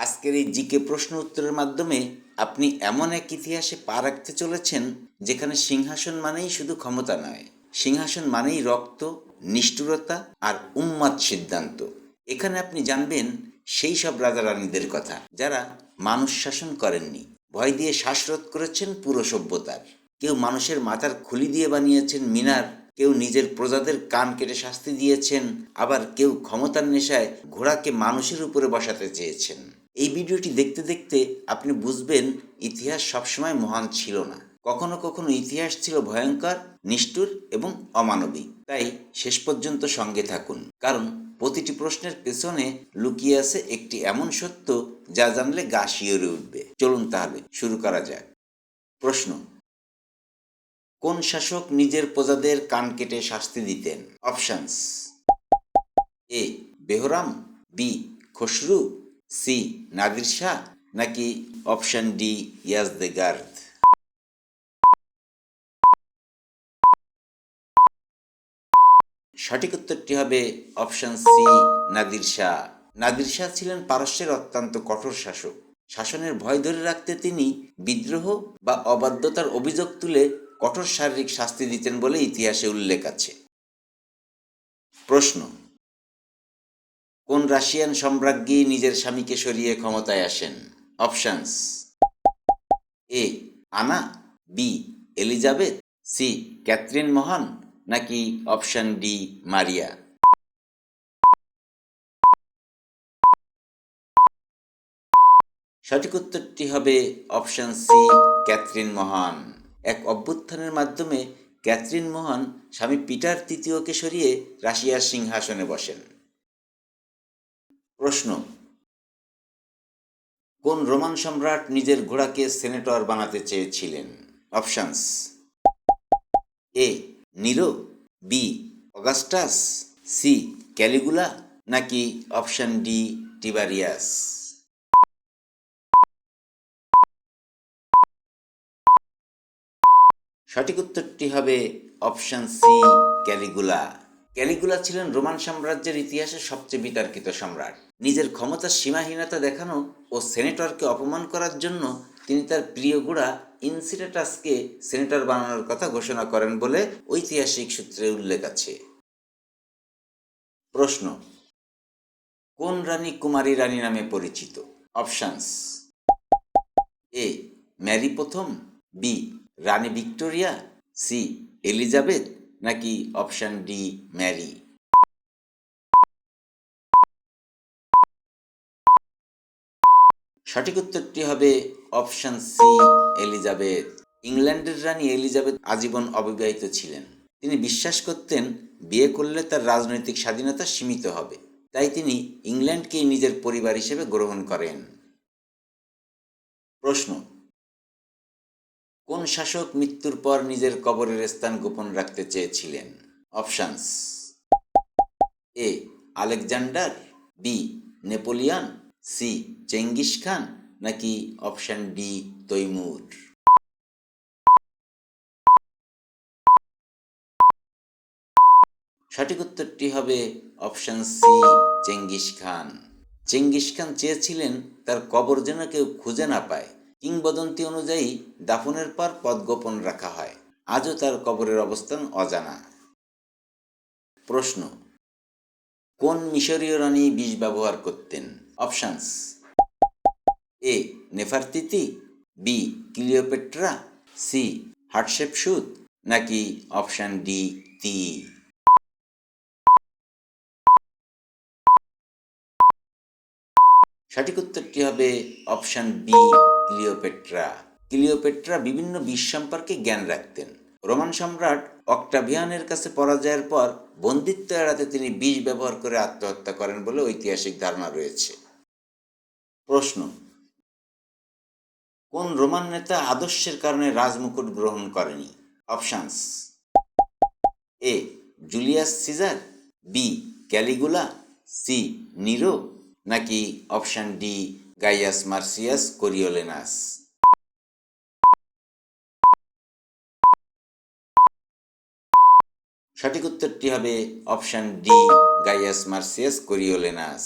আজকের এই জিকে প্রশ্ন উত্তরের মাধ্যমে আপনি এমন এক ইতিহাসে পা রাখতে চলেছেন যেখানে সিংহাসন মানেই শুধু ক্ষমতা নয়, সিংহাসন মানেই রক্ত, নিষ্ঠুরতা আর উন্মাদ সিদ্ধান্ত। এখানে আপনি জানবেন সেই সব রাজা রানীদের কথা যারা মানুষ শাসন করেননি, ভয় দিয়ে শ্বাসরোধ করেছেন পুরো সভ্যতার। কেউ মানুষের মাথার খুলি দিয়ে বানিয়েছেন মিনার, কেউ নিজের প্রজাদের কান কেটে শাস্তি দিয়েছেন, আবার কেউ ক্ষমতার নেশায় ঘোড়াকে মানুষের উপরে বসাতে চেয়েছেন। এই ভিডিওটি দেখতে দেখতে আপনি বুঝবেন ইতিহাস সবসময় মহান ছিল না, কখনো কখনো ইতিহাস ছিল ভয়ঙ্কর, নিষ্ঠুর এবং অমানবিক। তাই শেষ পর্যন্ত সঙ্গে থাকুন, কারণ প্রতিটি প্রশ্নের পেছনে লুকিয়ে আছে একটি এমন সত্য যা জানলে গা শিউরে উঠবে। চলুন তাহলে শুরু করা যাক। প্রশ্ন: কোন শাসক নিজের প্রজাদের কান কেটে শাস্তি দিতেন? অপশনস: এ বেহরাম, বি খসরু, সি নাদির শাহ, নাকি অপশন ডি ইয়াজদেগার্দ? সঠিক উত্তরটি হবে অপশন সি নাদির শাহ। নাদির শাহ ছিলেন পারস্যের অত্যন্ত কঠোর শাসক। শাসনের ভয় ধরে রাখতে তিনি বিদ্রোহ বা অবাধ্যতার অভিযোগ তুলে কঠোর শারীরিক শাস্তি দিতেন বলে ইতিহাসে উল্লেখ আছে। প্রশ্ন: কোন রাশিয়ান সম্রাজ্ঞী নিজের স্বামীকে সরিয়ে ক্ষমতায় আসেন? অপশনস: এ আনা, বি এলিজাবেথ, সি ক্যাথরিন মহান, নাকি অপশন ডি মারিয়া? সঠিক উত্তরটি হবে অপশন সি ক্যাথরিন মহান। এক অভ্যুত্থানের মাধ্যমে ক্যাথরিন মহান স্বামী পিটার তৃতীয়কে সরিয়ে রাশিয়ার সিংহাসনে বসেন। প্রশ্ন: কোন রোমান সম্রাট নিজের ঘোড়াকে সেনেটর বানাতে চেয়েছিলেন? Options: A Nero, B Augustus, C Caligula, নাকি অপশন ডি টিবারিয়াস? সঠিক উত্তরটি হবে অপশন সি ক্যালিগুলা। ক্যালিগুলা ছিলেন রোমান সাম্রাজ্যের ইতিহাসে সবচেয়ে বিতর্কিত সম্রাট। নিজের ক্ষমতার সীমাহীনতা দেখানো ও সেনেটরকে অপমান করার জন্য তিনি তার প্রিয় ঘোড়া ইনসিটাটাসকে সেনেটর বানানোর কথা ঘোষণা করেন বলে ঐতিহাসিক সূত্রে উল্লেখ আছে। প্রশ্ন: কোন রানী কুমারী রানী নামে পরিচিত? অপশনস: এ ম্যারি প্রথম, বি রানী ভিক্টোরিয়া, সি এলিজাবেথ, নাকি অপশন ডি ম্যারি? সঠিক উত্তরটি হবে অপশন সি এলিজাবেথ। ইংল্যান্ডের রানী এলিজাবেথ আজীবন অবিবাহিত ছিলেন। তিনি বিশ্বাস করতেন বিয়ে করলে তার রাজনৈতিক স্বাধীনতা সীমিত হবে, তাই তিনি ইংল্যান্ডকেই নিজের পরিবার হিসেবে গ্রহণ করেন। প্রশ্ন: কোন শাসক মৃত্যুর পর নিজের কবরের স্থান গোপন রাখতে চেয়েছিলেন? Options: A Alexander, B Napoleon, C Genghis Khan, নাকি অপশন ডি তৈমুর? সঠিক উত্তরটি হবে option C Genghis Khan. Genghis Khan চেয়েছিলেন তার কবর যেন কেউ খুঁজে না পায়। কিংবদন্তি অনুযায়ী দাফনের পর পদ গোপন রাখা হয়। আজও তার কবরের অবস্থান অজানা। প্রশ্ন: কোন মিশরীয় রানী বিষ ব্যবহার করতেন? অপশনস: এ নেফারতিতি, বি ক্লিওপেট্রা, সি হাটশেপসুত, নাকি অপশন ডি তি? সঠিক উত্তরটি হবে অপশন বি ক্লিওপেট্রা। ক্লিওপেট্রা বিভিন্ন বিষ সম্পর্কে জ্ঞান রাখতেন। রোমান সম্রাট অক্টাভিয়ানের কাছে পরাজয়ের পর বন্দিত্ব এড়াতে তিনি বিষ ব্যবহার করে আত্মহত্যা করেন বলে ঐতিহাসিক ধারণা রয়েছে। প্রশ্ন: কোন রোমান নেতা আদর্শের কারণে রাজমুকুট গ্রহণ করেনি? Options: A Julius Caesar, B Caligula, C Nero, নাকি option D Gaius Marcius Coriolanus? সঠিক উত্তরটি হবে option D Gaius Marcius Coriolanus.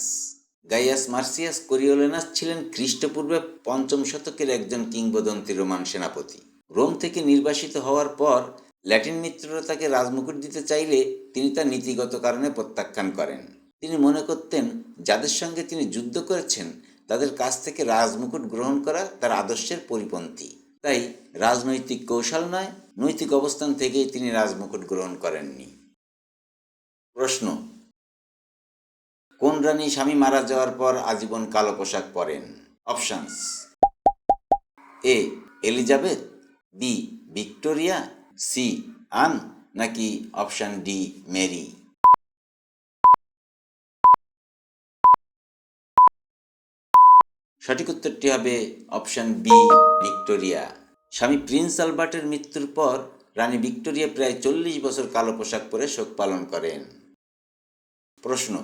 গাইয়াস Marcius Coriolanus ছিলেন খ্রিস্টপূর্বে ৫ম শতকের একজন কিংবদন্তি রোমান সেনাপতি। রোম থেকে নির্বাসিত হওয়ার পর ল্যাটিন মিত্ররা তাকে রাজমুকুট দিতে চাইলে তিনি তা নীতিগত কারণে প্রত্যাখ্যান করেন। তিনি মনে করতেন যাদের সঙ্গে তিনি যুদ্ধ করেছেন তাদের কাছ থেকে রাজমুকুট গ্রহণ করা তার আদর্শের পরিপন্থী। তাই রাজনৈতিক কৌশল নয়, নৈতিক অবস্থান থেকেই তিনি রাজমুকুট গ্রহণ করেননি। প্রশ্ন: কোন রানী স্বামী মারা যাওয়ার পর আজীবন কালো পোশাক পরেন? অপশনস: এ এলিজাবেথ, বি ভিক্টোরিয়া, সি আন, নাকি অপশন ডি মেরি? সঠিক উত্তরটি হবে অপশন বি ভিক্টোরিয়া। স্বামী প্রিন্স আলবার্টের মৃত্যুর পর রানী ভিক্টোরিয়া প্রায় ৪০ বছর কালো পোশাক পরে শোক পালন করেন। প্রশ্ন: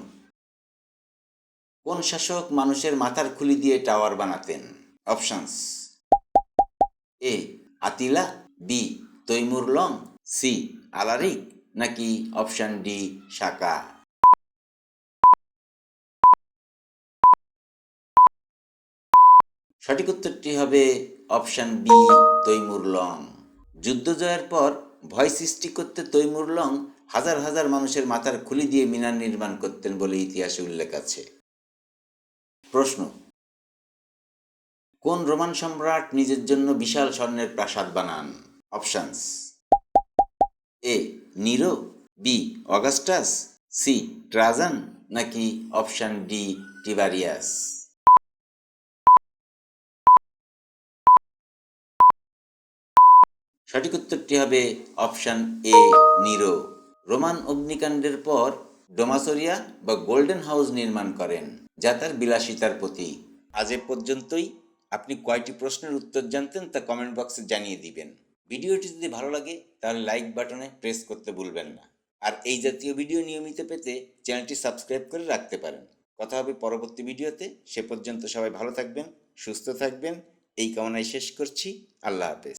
কোন শাসক মানুষের মাথার খুলি দিয়ে টাওয়ার বানাতেন? Options: A Attila, B Timur Lang, C Alaric, নাকি অপশন ডি সাকা? সঠিক উত্তরটি হবে অপশন বি তৈমুর লং। যুদ্ধ জয়ের পর ভয় সৃষ্টি করতে তৈমুর লং হাজার হাজার মানুষের মাথার খুলি দিয়ে মিনার নির্মাণ করতেন বলে ইতিহাসে উল্লেখ আছে। প্রশ্ন: কোন রোমান সম্রাট নিজের জন্য বিশাল স্বর্ণের প্রাসাদ বানান? Options: A Nero, B Augustus, C Trajan, নাকি অপশন ডি টিবারিয়াস? সঠিক উত্তরটি হবে অপশন এ নিরো। রোমান অগ্নিকাণ্ডের পর ডোমাসোরিয়া বা গোল্ডেন হাউস নির্মাণ করেন, যা তার বিলাসিতার প্রতীক। আজ এ পর্যন্তই। আপনি কয়টি প্রশ্নের উত্তর জানতেন তা কমেন্ট বক্সে জানিয়ে দিবেন। ভিডিওটি যদি ভালো লাগে তাহলে লাইক বাটনে প্রেস করতে ভুলবেন না। আর এই জাতীয় ভিডিও নিয়মিত পেতে চ্যানেলটি সাবস্ক্রাইব করে রাখতে পারেন। কথা হবে পরবর্তী ভিডিওতে। সে পর্যন্ত সবাই ভালো থাকবেন, সুস্থ থাকবেন, এই কামনায় শেষ করছি। আল্লাহ হাফেজ।